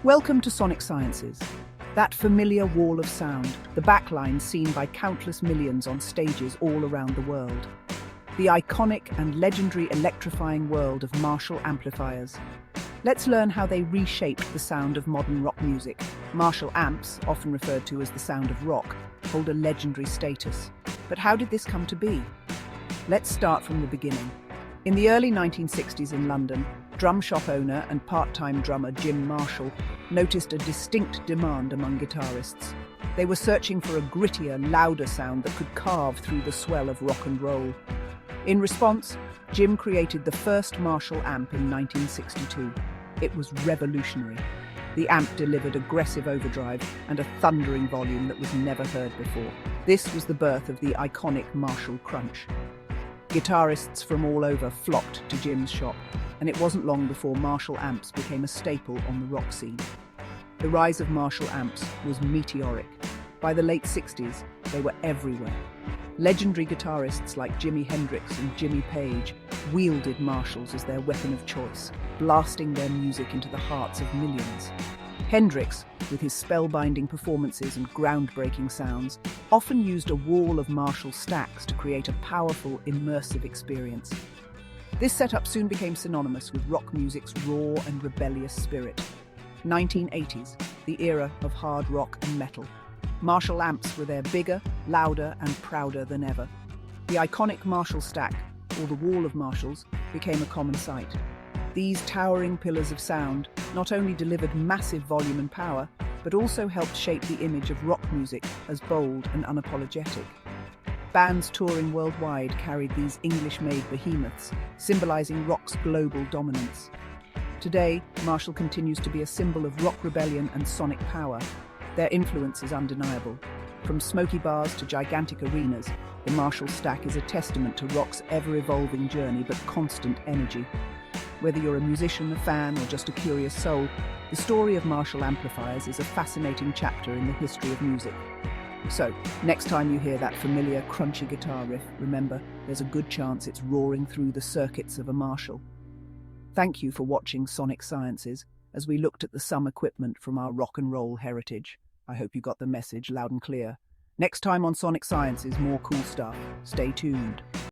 Welcome to Sonic Sciences. That familiar wall of sound, the backline seen by countless millions on stages all around the world. The iconic and legendary electrifying world of Marshall amplifiers. Let's learn how they reshaped the sound of modern rock music. Marshall amps, often referred to as the sound of rock, hold a legendary status. But how did this come to be? Let's start from the beginning. In the early 1960s in London, drum shop owner and part-time drummer Jim Marshall noticed a distinct demand among guitarists. They were searching for a grittier, louder sound that could carve through the swell of rock and roll. In response, Jim created the first Marshall amp in 1962. It was revolutionary. The amp delivered aggressive overdrive and a thundering volume that was never heard before. This was the birth of the iconic Marshall Crunch. Guitarists from all over flocked to Jim's shop, and it wasn't long before Marshall amps became a staple on the rock scene. The rise of Marshall amps was meteoric. By the late 60s, they were everywhere. Legendary guitarists like Jimi Hendrix and Jimmy Page wielded Marshalls as their weapon of choice, blasting their music into the hearts of millions. Hendrix, with his spellbinding performances and groundbreaking sounds, often used a wall of Marshall stacks to create a powerful, immersive experience. This setup soon became synonymous with rock music's raw and rebellious spirit. 1980s, the era of hard rock and metal. Marshall amps were there bigger, louder, and prouder than ever. The iconic Marshall stack, or the wall of Marshalls, became a common sight. These towering pillars of sound not only delivered massive volume and power, but also helped shape the image of rock music as bold and unapologetic. Bands touring worldwide carried these English-made behemoths, symbolizing rock's global dominance. Today, Marshall continues to be a symbol of rock rebellion and sonic power. Their influence is undeniable. From smoky bars to gigantic arenas, the Marshall stack is a testament to rock's ever-evolving journey but constant energy. Whether you're a musician, a fan, or just a curious soul, the story of Marshall amplifiers is a fascinating chapter in the history of music. So, next time you hear that familiar, crunchy guitar riff, remember, there's a good chance it's roaring through the circuits of a Marshall. Thank you for watching Sonic Sciences as we looked at the some equipment from our rock and roll heritage. I hope you got the message loud and clear. Next time on Sonic Sciences, more cool stuff. Stay tuned.